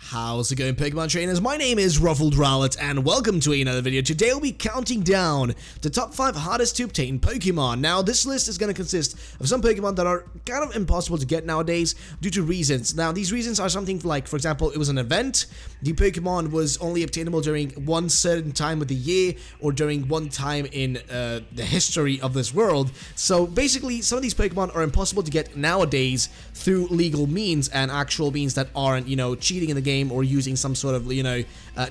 How's it going, Pokemon trainers? My name is Ruffled Rowlet and welcome to another video. Today we'll be counting down the top 5 hardest to obtain Pokemon. Now this list is going to consist of some Pokemon that are kind of impossible to get nowadays due to reasons. Now these reasons are something like, for example, it was an event, the Pokemon was only obtainable during one certain time of the year or during one time in the history of this world. So basically some of these Pokemon are impossible to get nowadays through legal means and actual means that aren't, cheating in the game or using some sort of,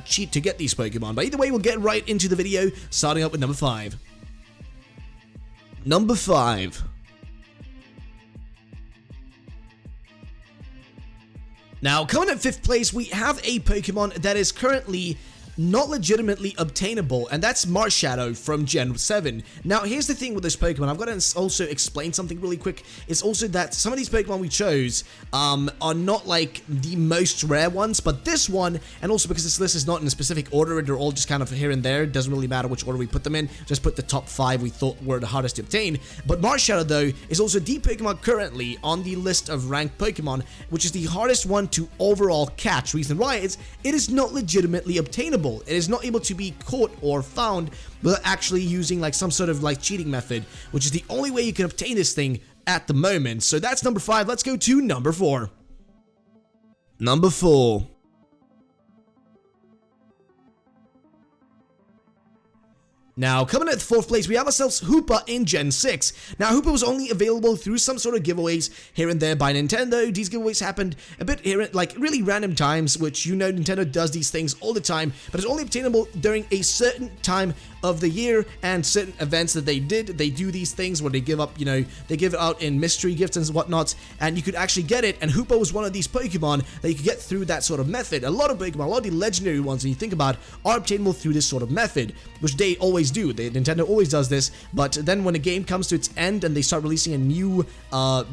cheat to get these Pokemon. But either way, we'll get right into the video, starting up with number 5. Number 5. Now, coming at 5th place, we have a Pokemon that is currently not legitimately obtainable, and that's Marshadow from Gen 7. Now, here's the thing with this Pokemon. I've got to also explain something really quick. It's also that some of these Pokemon we chose are not like the most rare ones, but this one, and also because this list is not in a specific order, they're all just kind of here and there. It doesn't really matter which order we put them in. Just put the top 5 we thought were the hardest to obtain. But Marshadow, though, is also the Pokemon currently on the list of ranked Pokemon, which is the hardest one to overall catch. Reason why is it is not legitimately obtainable. It is not able to be caught or found without actually using like some sort of like cheating method, which is the only way you can obtain this thing at the moment. So that's number 5. Let's go to number 4. Number 4. Now, coming at 4th place, we have ourselves Hoopa in Gen 6. Now, Hoopa was only available through some sort of giveaways here and there by Nintendo. These giveaways happened a bit here, like really random times, which Nintendo does these things all the time, but it's only obtainable during a certain time of the year and certain events that they did. They do these things where they give up, they give it out in mystery gifts and whatnot, and you could actually get it, and Hoopa was one of these Pokemon that you could get through that sort of method. A lot of Pokemon, a lot of the legendary ones, when you think about, are obtainable through this sort of method, which they always do. Nintendo always does this, but then when a game comes to its end and they start releasing a new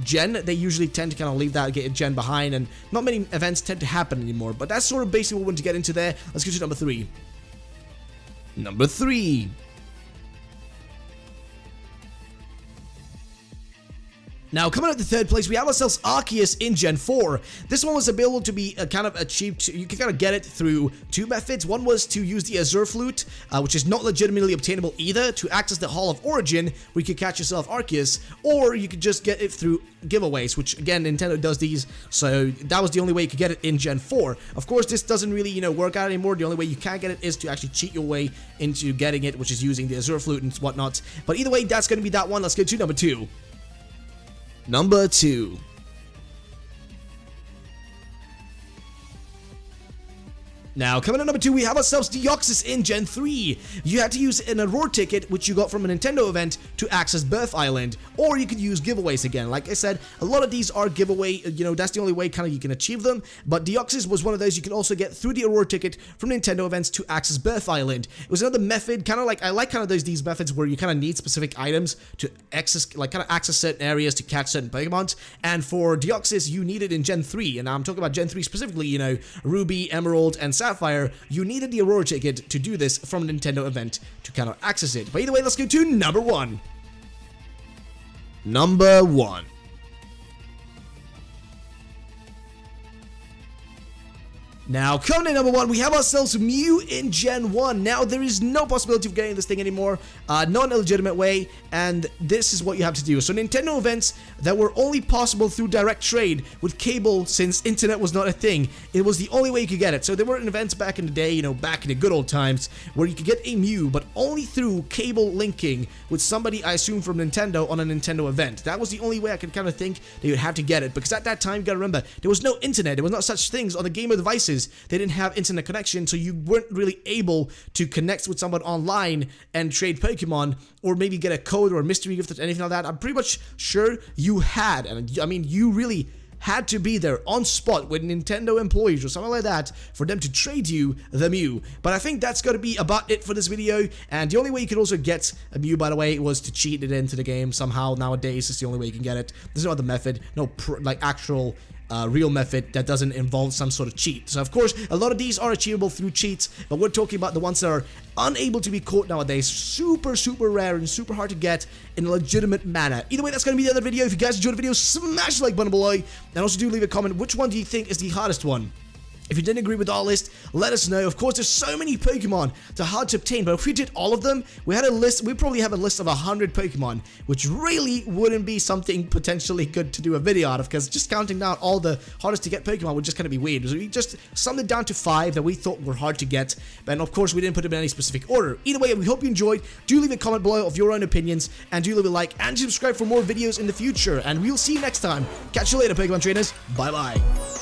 gen, they usually tend to kind of leave that gen behind, and not many events tend to happen anymore. But that's sort of basically what we want to get into there. Let's go to number 3. Number 3. Now, coming at the 3rd place, we have ourselves Arceus in Gen 4. This one was available to be kind of achieved. You can kind of get it through 2 methods. One was to use the Azure Flute, which is not legitimately obtainable either, to access the Hall of Origin, where you could catch yourself Arceus, or you could just get it through giveaways, which again, Nintendo does these, so that was the only way you could get it in Gen 4. Of course, this doesn't really, work out anymore. The only way you can get it is to actually cheat your way into getting it, which is using the Azure Flute and whatnot. But either way, that's going to be that one. Let's go to number 2. Number 2. Now, coming at number 2, we have ourselves Deoxys in Gen 3. You had to use an Aurora ticket, which you got from a Nintendo event, to access Birth Island, or you could use giveaways again. Like I said, a lot of these are giveaway, that's the only way kind of you can achieve them, but Deoxys was one of those you can also get through the Aurora ticket from Nintendo events to access Birth Island. It was another method, kind of like, I like kind of these methods where you kind of need specific items to access, like kind of access certain areas to catch certain Pokemon, and for Deoxys, you need it in Gen 3, and I'm talking about Gen 3 specifically, Ruby, Emerald, and Sapphire. You needed the Aurora ticket to do this from a Nintendo event to kind of access it. But either way, let's go to number 1. Number 1. Now, coming in number 1, we have ourselves Mew in Gen 1. Now, there is no possibility of getting this thing anymore, not in a legitimate way, and this is what you have to do. So, Nintendo events that were only possible through direct trade with cable, since internet was not a thing, it was the only way you could get it. So, there were events back in the day, back in the good old times, where you could get a Mew, but only through cable linking with somebody, I assume, from Nintendo on a Nintendo event. That was the only way I could kind of think that you'd have to get it, because at that time, you gotta remember, there was no internet, there was not such things on the gamer devices. They didn't have internet connection, so you weren't really able to connect with someone online and trade Pokemon, or maybe get a code or a mystery gift or anything like that. I'm pretty much sure you had, and I mean, you really had to be there on spot with Nintendo employees or something like that for them to trade you the Mew. But I think that's going to be about it for this video, and the only way you could also get a Mew, by the way, was to cheat it into the game somehow. Nowadays, it's the only way you can get it. There's no other method, no actual real method that doesn't involve some sort of cheat. So of course, a lot of these are achievable through cheats, but we're talking about the ones that are unable to be caught nowadays. Super rare and super hard to get in a legitimate manner. Either way, that's going to be the other video. If you guys enjoyed the video, smash the like button below, and also do leave a comment. Which one do you think is the hardest one? If you didn't agree with our list, let us know. Of course, there's so many Pokemon that are hard to obtain, but if we did all of them, we probably have a list of 100 Pokemon, which really wouldn't be something potentially good to do a video out of, because just counting down all the hardest to get Pokemon would just kind of be weird. So we just summed it down to 5 that we thought were hard to get, and of course we didn't put them in any specific order. Either way, we hope you enjoyed. Do leave a comment below of your own opinions, and do leave a like and subscribe for more videos in the future, and we'll see you next time. Catch you later, Pokemon trainers. Bye bye.